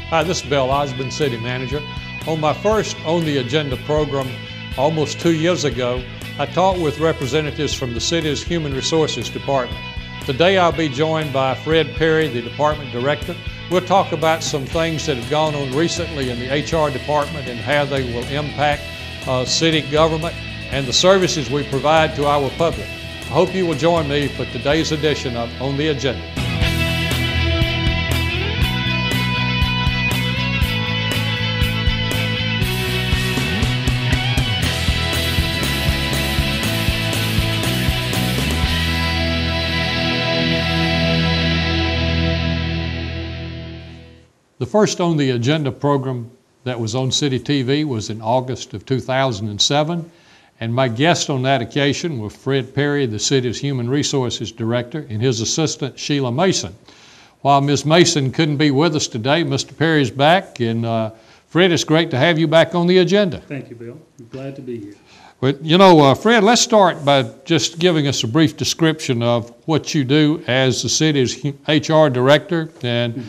Hi, this is Bill Osborne, City Manager. On my first On the Agenda program almost 2 years ago, I talked with representatives from the city's Human Resources Department. Today I'll be joined by Fred Perry, the Department Director. We'll talk about some things that have gone on recently in the HR Department and how they will impact city government and the services we provide to our public. I hope you will join me for today's edition of On the Agenda. The first On the Agenda program that was on City TV was in August of 2007, and my guest on that occasion was Fred Perry, the city's Human Resources Director, and his assistant Sheila Mason. While Ms. Mason couldn't be with us today, Mr. Perry's back, and Fred, it's great to have you back on the agenda. Thank you, Bill. I'm glad to be here. But you know, Fred, let's start by just giving us a brief description of what you do as the city's HR Director and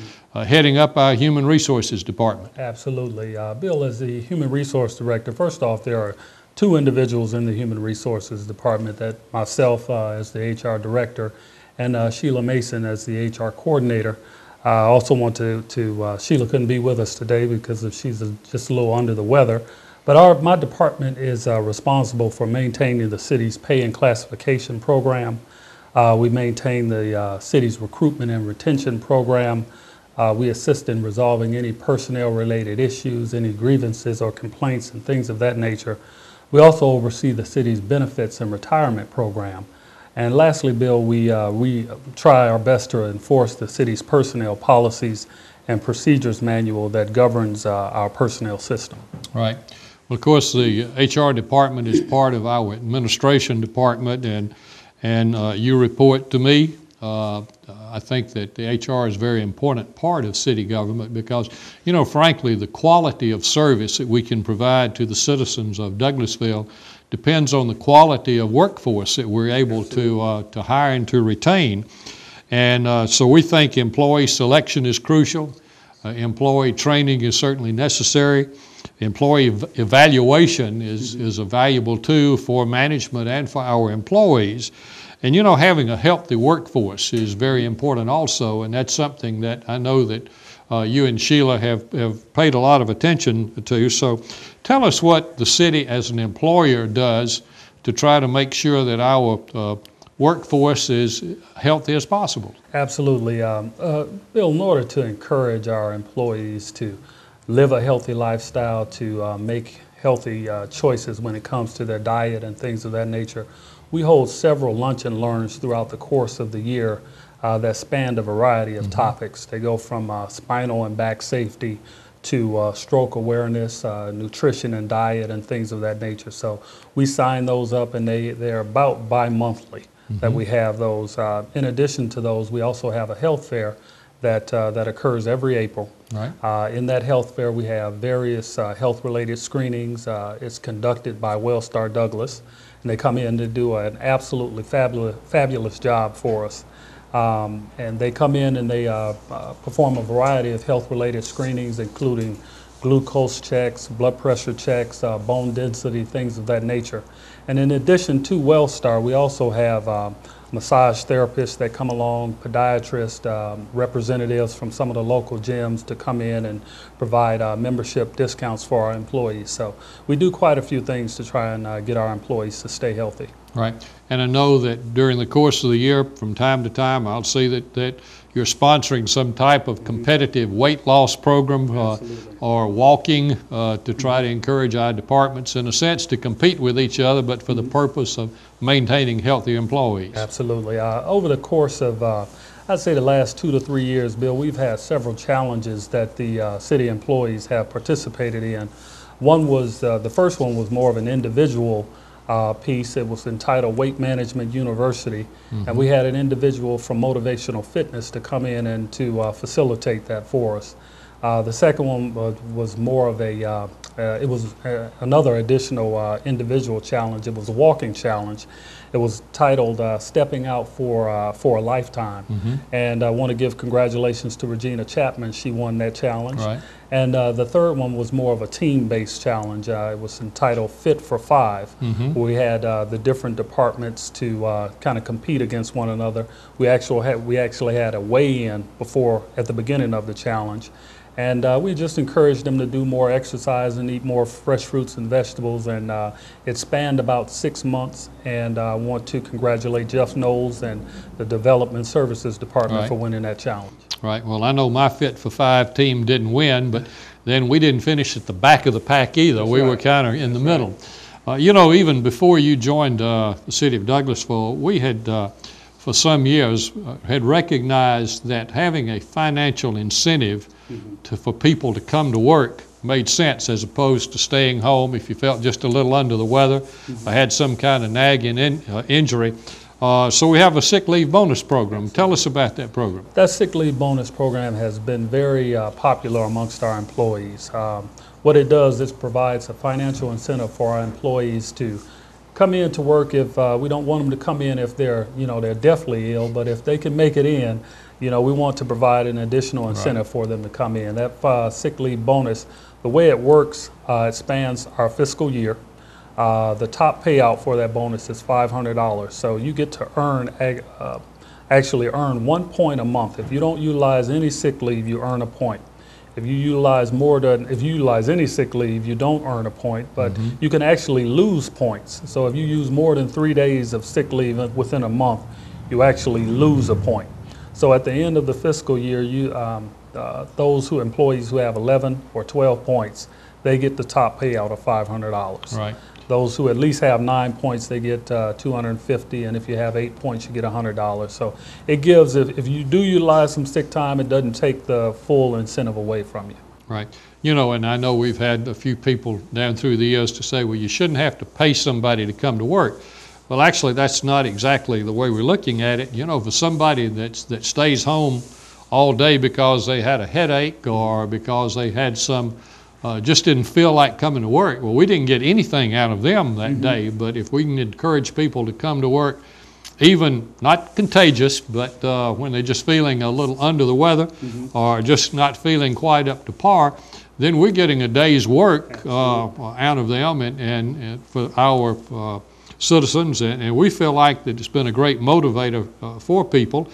heading up our Human Resources Department. Absolutely. Bill, as the Human Resource Director, first off, there are two individuals in the Human Resources Department, that myself as the HR Director and Sheila Mason as the HR Coordinator. I also want to Sheila couldn't be with us today because she's just a little under the weather, but my department is responsible for maintaining the city's pay and classification program. We maintain the city's recruitment and retention program. We assist in resolving any personnel-related issues, any grievances or complaints and things of that nature. We also oversee the city's benefits and retirement program. And lastly, Bill, we try our best to enforce the city's personnel policies and procedures manual that governs our personnel system. Right. Well, of course, the HR department is part of our administration department, and you report to me. I think that the HR is a very important part of city government because, you know, frankly, the quality of service that we can provide to the citizens of Douglasville depends on the quality of workforce that we're able to hire and to retain. And so we think employee selection is crucial. Employee training is certainly necessary. Employee evaluation is a valuable tool for management and for our employees. And you know, having a healthy workforce is very important also, and that's something that I know that you and Sheila have paid a lot of attention to. So tell us what the city as an employer does to try to make sure that our workforce is healthy as possible. Absolutely. Bill, in order to encourage our employees to live a healthy lifestyle, to make healthy choices when it comes to their diet and things of that nature, we hold several lunch and learns throughout the course of the year that span a variety of topics. They go from spinal and back safety to stroke awareness, nutrition and diet and things of that nature. So we sign those up, and they're about bi-monthly that we have those. In addition to those, we also have a health fair that occurs every April. Right. In that health fair, we have various health-related screenings. It's conducted by Wellstar Douglas, and they come in to do an absolutely fabulous job for us. And they come in and they perform a variety of health-related screenings, including glucose checks, blood pressure checks, bone density, things of that nature. And in addition to Wellstar, we also have massage therapists that come along, podiatrists, representatives from some of the local gyms to come in and provide membership discounts for our employees. So we do quite a few things to try and get our employees to stay healthy. Right. And I know that during the course of the year, from time to time, I'll see that you're sponsoring some type of competitive weight loss program or walking to try to encourage our departments, in a sense, to compete with each other, but for the purpose of maintaining healthy employees. Absolutely. Over the course of, I'd say the last 2 to 3 years, Bill, we've had several challenges that the city employees have participated in. One was, the first one was more of an individual piece. It was entitled Weight Management University, and we had an individual from Motivational Fitness to come in and to facilitate that for us. The second one was more of a, it was another additional individual challenge. It was a walking challenge. It was titled Stepping Out for a Lifetime. And I want to give congratulations to Regina Chapman. She won that challenge. Right. And the third one was more of a team-based challenge. It was entitled Fit for Five. We had the different departments to kind of compete against one another. We actually had a weigh-in at the beginning of the challenge. And we just encouraged them to do more exercise and eat more fresh fruits and vegetables. And it spanned about 6 months. And I want to congratulate Jeff Knowles and the Development Services Department for winning that challenge. Right. Well, I know my Fit for Five team didn't win, but then we didn't finish at the back of the pack either. We were kind of in the middle. You know, even before you joined the city of Douglasville, we had, for some years, had recognized that having a financial incentive for people to come to work made sense, as opposed to staying home if you felt just a little under the weather or had some kind of nagging injury. So we have a sick leave bonus program. Tell us about that program. That sick leave bonus program has been very popular amongst our employees. What it does is provides a financial incentive for our employees to come in to work. If we don't want them to come in if they're deathly ill, but if they can make it in, we want to provide an additional incentive for them to come in. That sick leave bonus, the way it works, it spans our fiscal year. The top payout for that bonus is $500. So you get to actually earn 1 point a month. If you don't utilize any sick leave, you earn a point. If you utilize any sick leave, you don't earn a point, but you can actually lose points. So if you use more than 3 days of sick leave within a month, you actually lose a point. So at the end of the fiscal year, those employees who have 11 or 12 points, they get the top payout of $500. Right. Those who at least have 9 points, they get $250, and if you have 8 points, you get $100. So it gives, if you do utilize some sick time, it doesn't take the full incentive away from you. Right. And I know we've had a few people down through the years to say, well, you shouldn't have to pay somebody to come to work. Well, actually, that's not exactly the way we're looking at it. For somebody that stays home all day because they had a headache or because they had just didn't feel like coming to work. Well, we didn't get anything out of them that day, but if we can encourage people to come to work, even not contagious, but when they're just feeling a little under the weather or just not feeling quite up to par, then we're getting a day's work out of them and for our citizens, and we feel like that it's been a great motivator for people,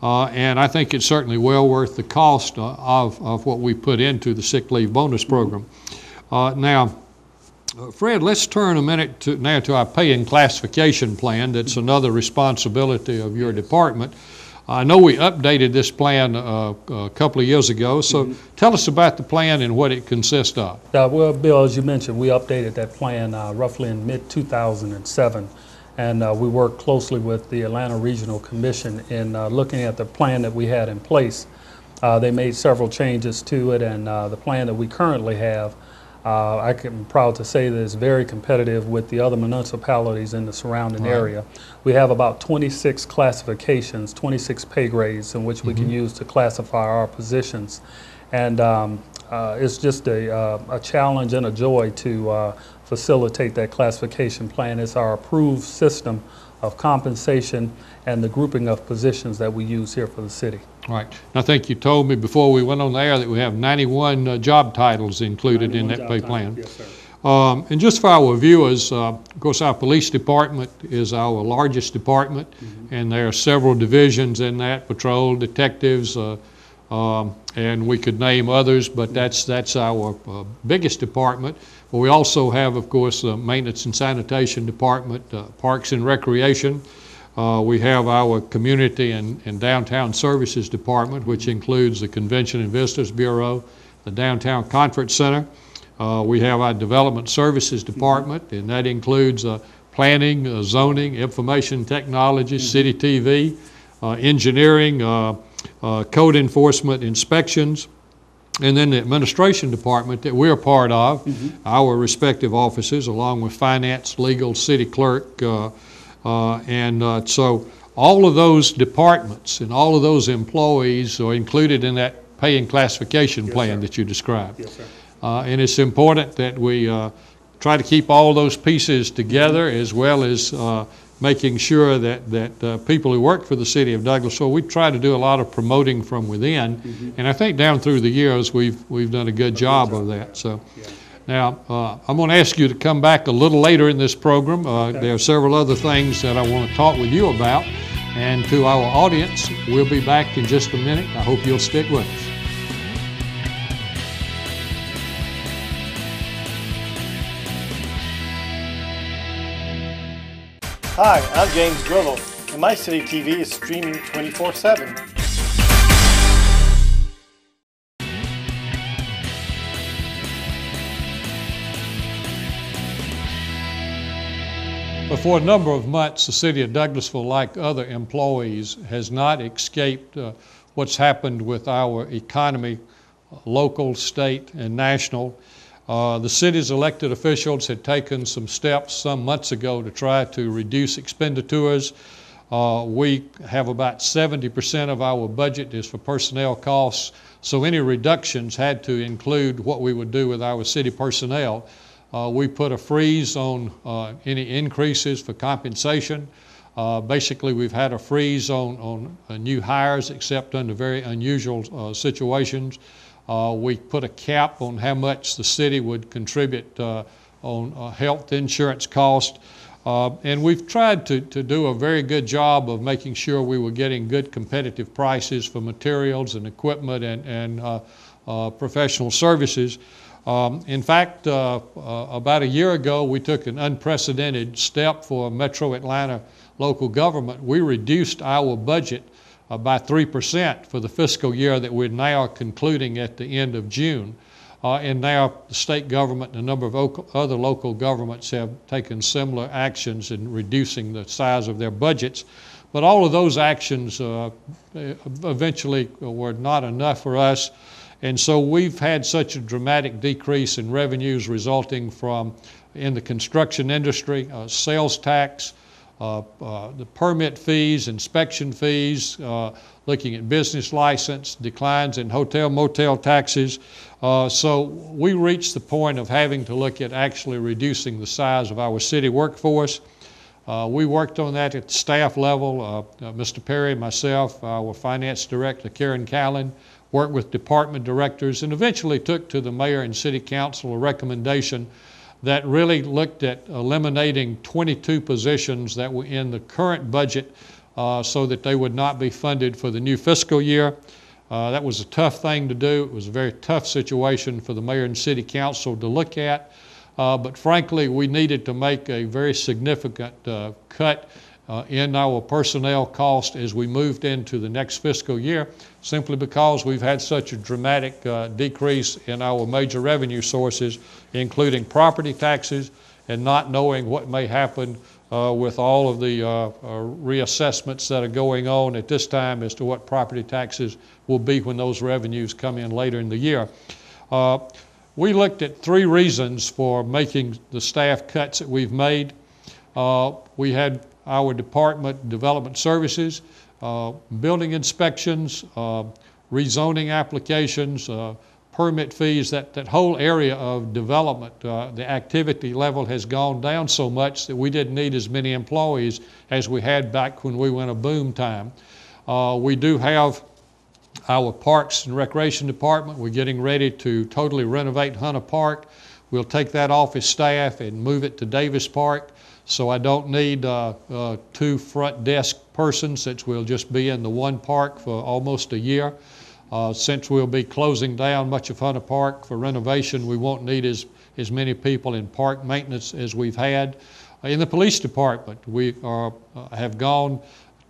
and I think it's certainly well worth the cost of what we put into the sick leave bonus program. Now, Fred, let's turn a minute to our pay and classification plan. That's another responsibility of your department. I know we updated this plan a couple of years ago, so tell us about the plan and what it consists of. Well, Bill, as you mentioned, we updated that plan roughly in mid-2007, and we worked closely with the Atlanta Regional Commission in looking at the plan that we had in place. They made several changes to it, and the plan that we currently have, I'm proud to say that it's very competitive with the other municipalities in the surrounding area. We have about 26 classifications, 26 pay grades in which we can use to classify our positions. And it's just a challenge and a joy to facilitate that classification plan. It's our approved system of compensation and the grouping of positions that we use here for the city. Right. I think you told me before we went on the air that we have 91 job titles included in that pay plan. Yes, sir. And just for our viewers, of course, our police department is our largest department, and there are several divisions in that: patrol, detectives, and we could name others, but that's our biggest department. But we also have, of course, the maintenance and sanitation department, parks and recreation. We have our community and downtown services department, which includes the Convention and Visitors Bureau, the Downtown Conference Center. We have our development services department, and that includes planning, zoning, information technology, city TV, engineering, code enforcement, inspections, and then the administration department that we're part of, our respective offices, along with finance, legal, city clerk, so all of those departments and all of those employees are included in that pay and classification Yes, plan sir. that you described. Yes, sir. And it's important that we try to keep all those pieces together, as well as making sure that people who work for the city of Douglasville, we try to do a lot of promoting from within. And I think down through the years, we've done a good job of that. So. Yeah. Now, I'm going to ask you to come back a little later in this program. There are several other things that I want to talk with you about. And to our audience, we'll be back in just a minute. I hope you'll stick with us. Hi, I'm James Grillel, and my City TV is streaming 24/7. But for a number of months, the city of Douglasville, like other employees, has not escaped what's happened with our economy, local, state, and national. The city's elected officials had taken some steps some months ago to try to reduce expenditures. We have about 70% of our budget is for personnel costs, so any reductions had to include what we would do with our city personnel. We put a freeze on any increases for compensation. Basically, we've had a freeze on new hires, except under very unusual situations. We put a cap on how much the city would contribute on health insurance cost. And we've tried to do a very good job of making sure we were getting good competitive prices for materials and equipment and professional services. In fact, about a year ago, we took an unprecedented step for Metro Atlanta local government. We reduced our budget by 3% for the fiscal year that we're now concluding at the end of June. And now the state government and a number of other local governments have taken similar actions in reducing the size of their budgets. But all of those actions eventually were not enough for us. And so we've had such a dramatic decrease in revenues resulting from, in the construction industry, sales tax, the permit fees, inspection fees, looking at business license, declines in hotel, motel taxes. So we reached the point of having to look at actually reducing the size of our city workforce. We worked on that at the staff level. Mr. Perry, myself, our finance director, Karen Callan, worked with department directors, and eventually took to the mayor and city council a recommendation that really looked at eliminating 22 positions that were in the current budget so that they would not be funded for the new fiscal year. That was a tough thing to do. It was a very tough situation for the mayor and city council to look at. But frankly, we needed to make a very significant cut in our personnel cost as we moved into the next fiscal year, simply because we've had such a dramatic decrease in our major revenue sources, including property taxes, and not knowing what may happen with all of the reassessments that are going on at this time as to what property taxes will be when those revenues come in later in the year. We looked at three reasons for making the staff cuts that we've made. We had our department, development services, building inspections, rezoning applications, permit fees, that whole area of development, the activity level has gone down so much that we didn't need as many employees as we had back when we were in a boom time. We do have our Parks and Recreation Department. We're getting ready to totally renovate Hunter Park. We'll take that office staff and move it to Davis Park. So I don't need two front desk persons, since we'll just be in the one park for almost a year. Since we'll be closing down much of Hunter Park for renovation, we won't need as many people in park maintenance as we've had. In the police department, we have gone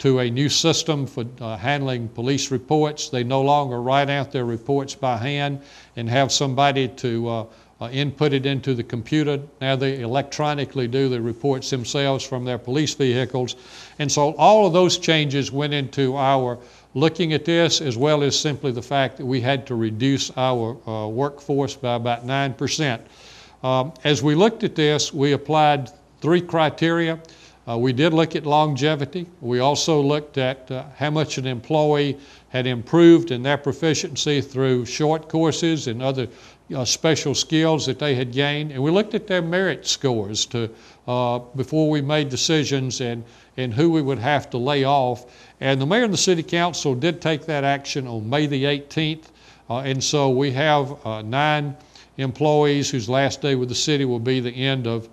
to a new system for handling police reports. They no longer write out their reports by hand and have somebody to input it into the computer. Now they electronically do the reports themselves from their police vehicles. And so all of those changes went into our looking at this, as well as simply the fact that we had to reduce our workforce by about 9%. As we looked at this, we applied three criteria. We did look at longevity. We also looked at how much an employee had improved in their proficiency through short courses and other special skills that they had gained. And we looked at their merit scores before we made decisions and who we would have to lay off. And the mayor and the city council did take that action on May the 18th. And so we have 9 employees whose last day with the city will be the end of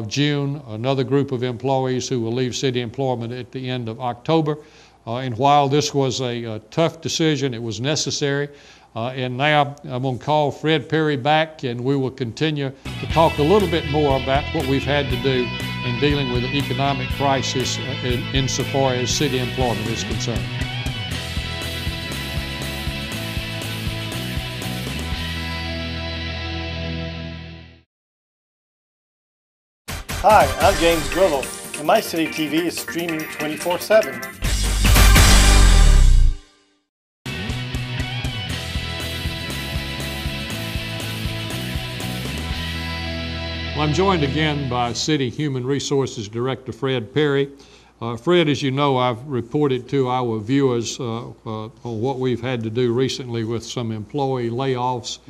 June, another group of employees who will leave city employment at the end of October. And while this was a tough decision, it was necessary. And now I'm going to call Fred Perry back, and we will continue to talk a little bit more about what we've had to do in dealing with the economic crisis insofar as city employment is concerned. Hi, I'm James Grillville, and my city TV is streaming 24/7. Well, I'm joined again by City Human Resources Director Fred Perry. Fred, as you know, I've reported to our viewers on what we've had to do recently with some employee layoffs,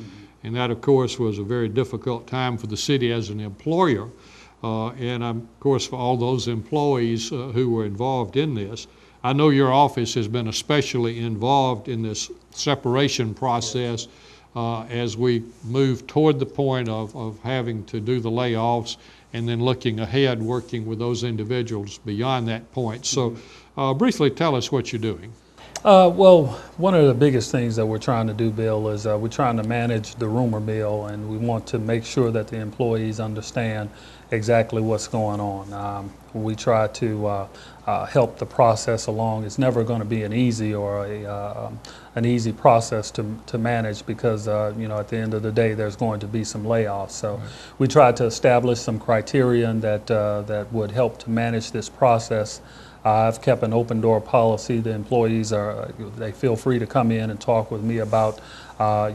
and that, of course, was a very difficult time for the city as an employer. And of course, for all those employees who were involved in this. I know your office has been especially involved in this separation process as we move toward the point of having to do the layoffs and then looking ahead, working with those individuals beyond that point. So briefly tell us what you're doing. Well, one of the biggest things that we're trying to do, Bill, is we're trying to manage the rumor mill, and we want to make sure that the employees understand exactly what's going on. We try to help the process along. It's never going to be an easy or an easy process to manage because you know, at the end of the day, there's going to be some layoffs. So we try to establish some criterion that would help to manage this process. I've kept an open door policy. The employees they feel free to come in and talk with me about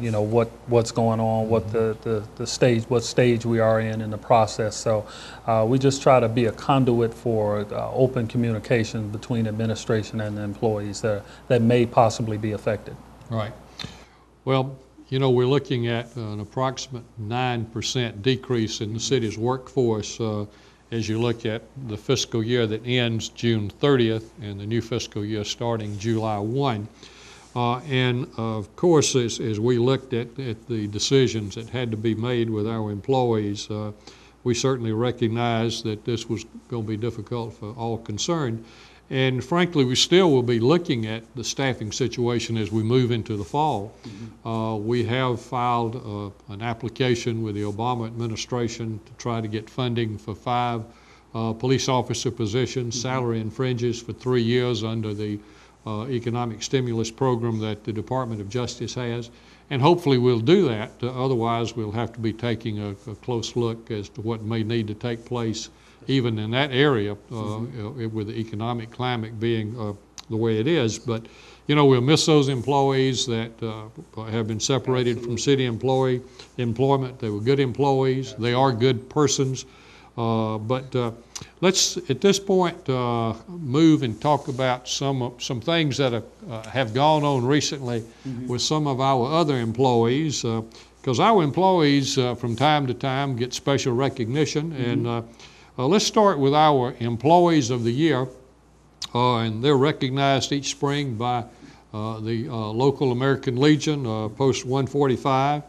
you know, what's going on, what what stage we are in the process. So we just try to be a conduit for open communication between administration and the employees that may possibly be affected. Right. Well, you know, we're looking at an approximate 9% decrease in the city's workforce as you look at the fiscal year that ends June 30th and the new fiscal year starting July 1. And of course, as we looked at the decisions that had to be made with our employees, we certainly recognized that this was going to be difficult for all concerned. And frankly, we still will be looking at the staffing situation as we move into the fall. We have filed an application with the Obama administration to try to get funding for 5 police officer positions, salary and fringes for 3 years under the economic stimulus program that the Department of Justice has. And hopefully we'll do that. Otherwise, we'll have to be taking a close look as to what may need to take place even in that area with the economic climate being the way it is. But, you know, we'll miss those employees that have been separated from city employment. They were good employees. They are good persons. But let's, at this point, move and talk about some things that have gone on recently with some of our other employees, because our employees from time to time get special recognition. And let's start with our Employees of the Year, and they're recognized each spring by the local American Legion, Post 145.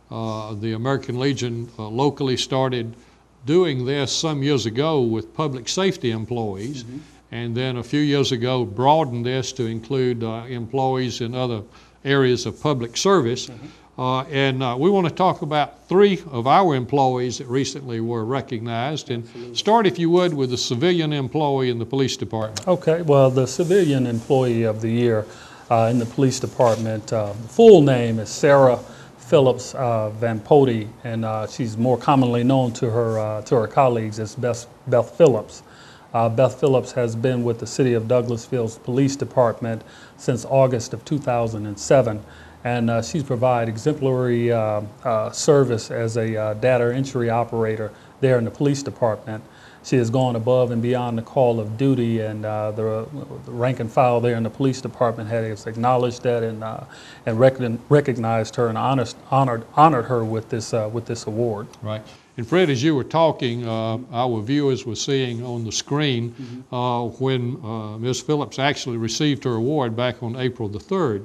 The American Legion locally started doing this some years ago with public safety employees, and then a few years ago broadened this to include employees in other areas of public service. And we want to talk about 3 of our employees that recently were recognized. And start, if you would, with the civilian employee in the police department. Okay, well, the civilian employee of the year in the police department, full name is Sarah Phillips Van Poti, and she's more commonly known to her colleagues as Beth Phillips. Beth Phillips has been with the City of Douglasville's Police Department since August of 2007. And she's provided exemplary service as a data entry operator there in the police department. She has gone above and beyond the call of duty, and the rank and file there in the police department has acknowledged that and recognized her and honored her with this award. Right. And Fred, as you were talking, our viewers were seeing on the screen when Ms. Phillips actually received her award back on April the 3rd.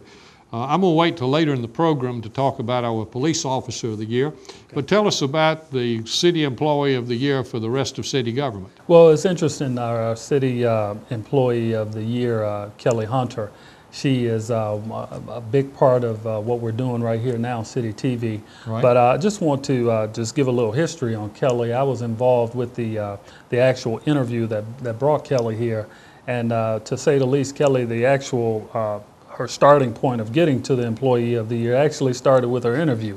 I'm going to wait till later in the program to talk about our Police Officer of the Year, but tell us about the City Employee of the Year for the rest of city government. Well, it's interesting, our City Employee of the Year, Kelly Hunter, she is a big part of what we're doing right here now, City TV. Right. But I just want to just give a little history on Kelly. I was involved with the actual interview that brought Kelly here, and to say the least, Kelly, the actual her starting point of getting to the Employee of the Year actually started with her interview.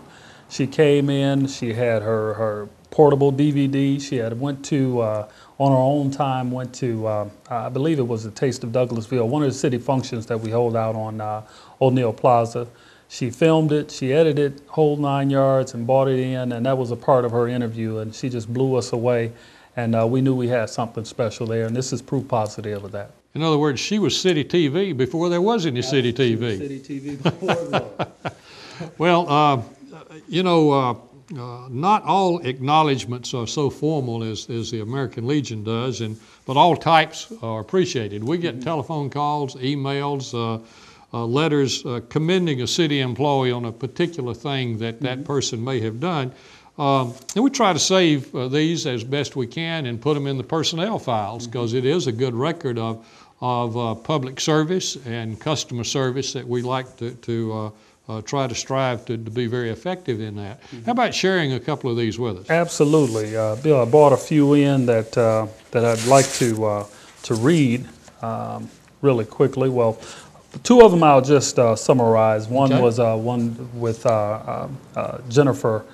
She came in, she had her portable DVD, she had went to, on her own time, went to, I believe it was the Taste of Douglasville, one of the city functions that we hold out on O'Neill Plaza. She filmed it, she edited whole 9 yards and brought it in, and that was a part of her interview, and she just blew us away. And we knew we had something special there, and this is proof positive of that. In other words, she was City TV before there was any City TV. City TV before it was. Well, you know, not all acknowledgments are so formal as the American Legion does, but all types are appreciated. We get telephone calls, emails, letters commending a city employee on a particular thing that person may have done. And we try to save these as best we can and put them in the personnel files, because it is a good record of public service and customer service that we like to try to strive to be very effective in that. How about sharing a couple of these with us? Absolutely. Bill, I brought a few in that I'd like to read really quickly. Well, two of them I'll just summarize. One was one with Jennifer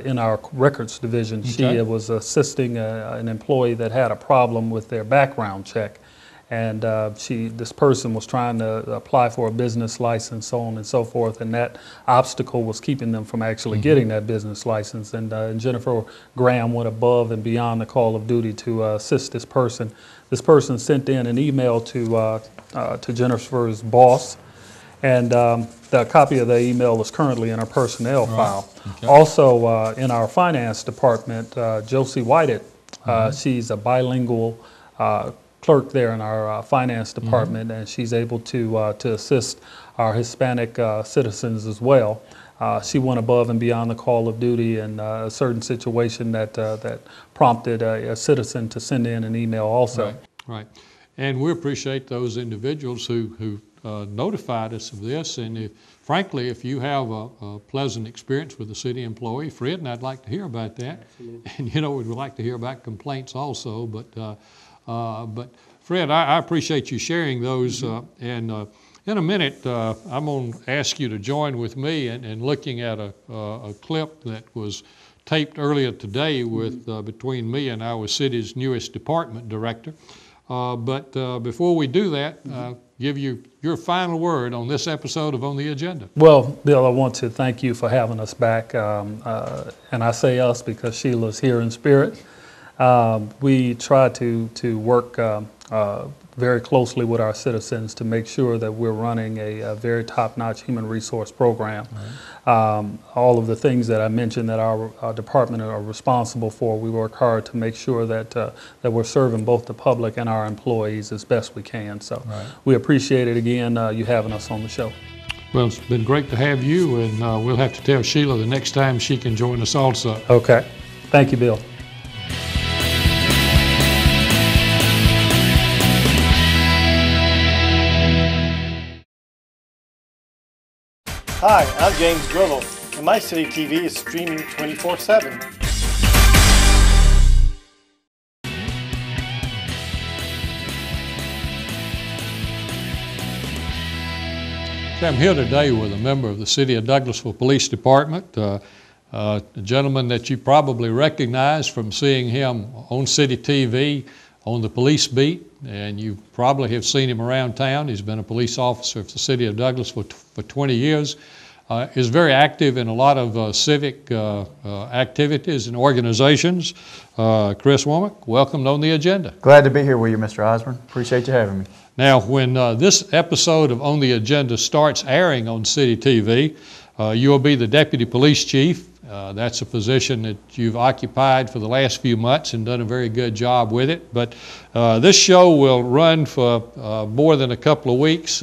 in our records division. She was assisting an employee that had a problem with their background check. And this person was trying to apply for a business license, so on and so forth, and that obstacle was keeping them from actually getting that business license. And Jennifer Graham went above and beyond the call of duty to assist this person. This person sent in an email to Jennifer's boss, and the copy of the email is currently in our personnel file. Also, in our finance department, Josie Whited, she's a bilingual clerk there in our finance department, and she's able to assist our Hispanic citizens as well. She went above and beyond the call of duty in a certain situation that prompted a citizen to send in an email also. Right. And we appreciate those individuals who notified us of this, and frankly, if you have a pleasant experience with a city employee, Fred and I'd like to hear about that. Absolutely. And you know, we'd like to hear about complaints also, but Fred, I appreciate you sharing those, and in a minute I'm going to ask you to join with me in looking at a clip that was taped earlier today with between me and our city's newest department director. But before we do that, give you your final word on this episode of On the Agenda. Well, Bill, I want to thank you for having us back, and I say us because Sheila's here in spirit. We try to work very closely with our citizens to make sure that we're running a very top-notch human resource program. All of the things that I mentioned that our department are responsible for, we work hard to make sure that we're serving both the public and our employees as best we can. So we appreciate it again, you having us on the show. Well, it's been great to have you, and we'll have to tell Sheila the next time she can join us also. Okay. Thank you, Bill. Hi, I'm James Grillo, and my City TV is streaming 24/7. I'm here today with a member of the City of Douglasville Police Department, a gentleman that you probably recognize from seeing him on City TV on the police beat, and you probably have seen him around town. He's been a police officer for the City of Douglasville for 20 years. is very active in a lot of civic activities and organizations. Chris Womack, welcome on the agenda. Glad to be here with you, Mr. Osborne. Appreciate you having me. Now, when this episode of On the Agenda starts airing on City TV, you'll be the Deputy Police Chief. That's a position that you've occupied for the last few months and done a very good job with it. But this show will run for more than a couple of weeks,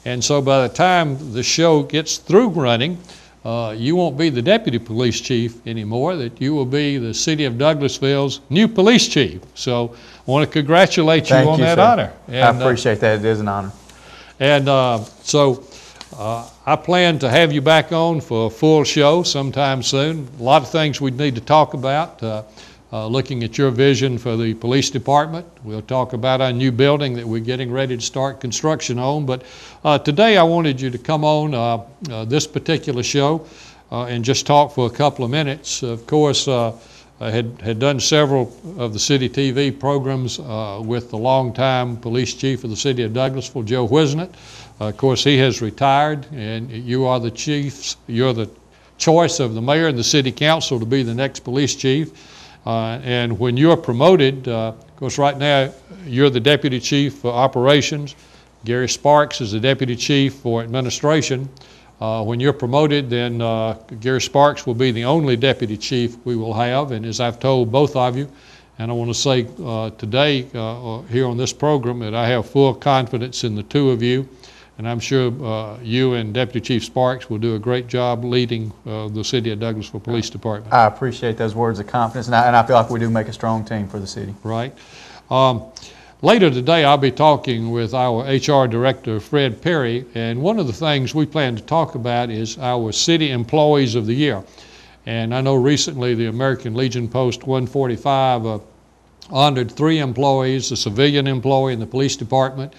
and so by the time the show gets through running, you won't be the Deputy Police Chief anymore, that you will be the City of Douglasville's new Police Chief. So I want to congratulate you on that honor. I appreciate that. It is an honor. And I plan to have you back on for a full show sometime soon. A lot of things we need to talk about, looking at your vision for the police department. We'll talk about our new building that we're getting ready to start construction on. But today I wanted you to come on this particular show and just talk for a couple of minutes. Of course, I had done several of the City TV programs with the longtime police chief of the city of Douglasville, Joe Whisenant. Of course, he has retired, and you are the chiefs. You're the choice of the mayor and the city council to be the next police chief. And when you're promoted, of course, right now you're the deputy chief for operations. Gary Sparks is the deputy chief for administration. When you're promoted, then Gary Sparks will be the only deputy chief we will have. And as I've told both of you, and I want to say today here on this program that I have full confidence in the two of you. And I'm sure you and Deputy Chief Sparks will do a great job leading the City of Douglasville Police Department. I appreciate those words of confidence, and I feel like we do make a strong team for the city. Right. Later today, I'll be talking with our HR Director, Fred Perry, and one of the things we plan to talk about is our City Employees of the Year. And I know recently the American Legion Post 145 honored 3 employees, a civilian employee in the police department.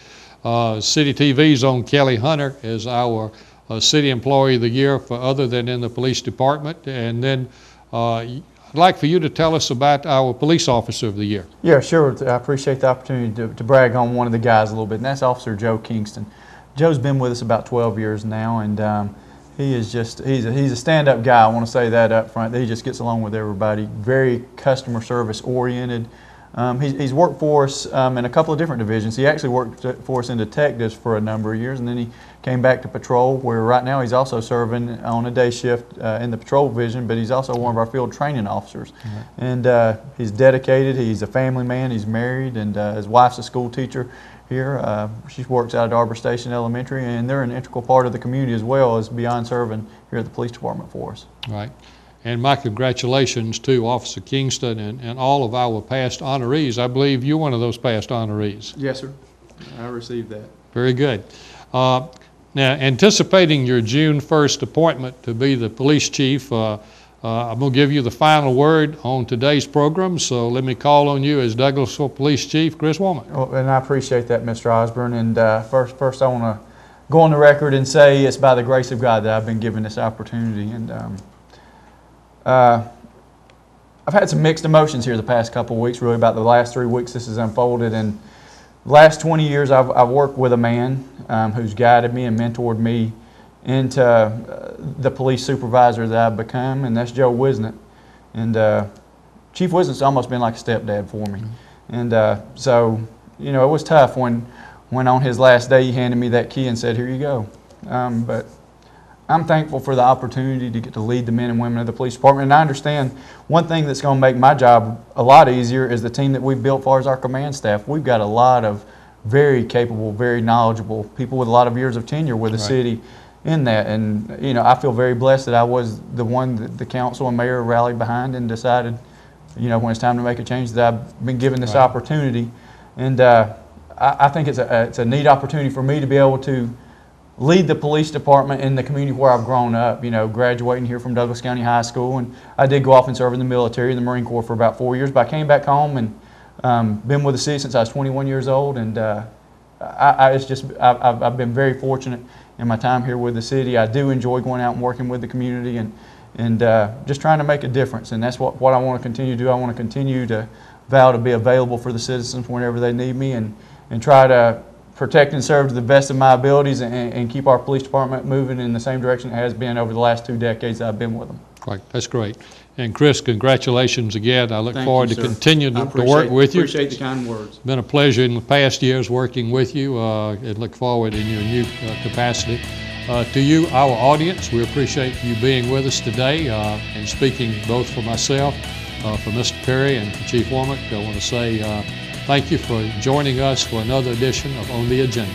City TV's on Kelly Hunter as our City Employee of the Year for other than in the police department. And then I'd like for you to tell us about our Police Officer of the Year. Yeah, sure. I appreciate the opportunity to brag on one of the guys a little bit, and that's Officer Joe Kingston. Joe's been with us about 12 years now, and he is just, he's a stand-up guy. I want to say that up front. He just gets along with everybody, very customer service oriented. He's worked for us in a couple of different divisions. He actually worked for us in detectives for a number of years, and then he came back to patrol, where right now he's also serving on a day shift in the patrol division, but he's also one of our field training officers. Mm-hmm. And he's dedicated. He's a family man. He's married, and his wife's a school teacher here. She works out at Arbor Station Elementary, and they're an integral part of the community as well as beyond serving here at the police department for us. Right. And my congratulations to Officer Kingston and all of our past honorees. I believe you're one of those past honorees. Yes, sir. I received that. Very good. Now, anticipating your June 1st appointment to be the police chief, I'm going to give you the final word on today's program, so let me call on you as Douglasville Police Chief, Chris Womack. Well, and I appreciate that, Mr. Osborne. And first I want to go on the record and say it's by the grace of God that I've been given this opportunity. And I've had some mixed emotions here the past couple of weeks, really about the last 3 weeks this has unfolded. And the last 20 years I've worked with a man who's guided me and mentored me into the police supervisor that I've become, and that's Joe Whisenant. And Chief Whisenant's almost been like a stepdad for me. And so, you know, it was tough when on his last day he handed me that key and said, "Here you go." But I'm thankful for the opportunity to get to lead the men and women of the police department. And I understand one thing that's going to make my job a lot easier is the team that we've built as far as our command staff. We've got a lot of very capable, very knowledgeable people with a lot of years of tenure with the city in that. And, you know, I feel very blessed that I was the one that the council and mayor rallied behind and decided, you know, when it's time to make a change, that I've been given this opportunity. And I think it's a neat opportunity for me to be able to lead the police department in the community where I've grown up, you know, graduating here from Douglas County High School. And I did go off and serve in the military, in the Marine Corps for about 4 years, but I came back home and been with the city since I was 21 years old. And I've been very fortunate in my time here with the city. I do enjoy going out and working with the community and just trying to make a difference. And that's what I want to continue to do. I want to continue to vow to be available for the citizens whenever they need me and try to protect and serve to the best of my abilities and keep our police department moving in the same direction it has been over the last 2 decades that I've been with them. Right, that's great. And Chris, congratulations again. I look Thank forward you, to sir. continuing I to work with you. Appreciate the kind words. It's been a pleasure in the past years working with you, and look forward in your new capacity. To you, our audience, we appreciate you being with us today, and speaking both for myself, for Mr. Perry, and for Chief Womack. I want to say thank you for joining us for another edition of On the Agenda.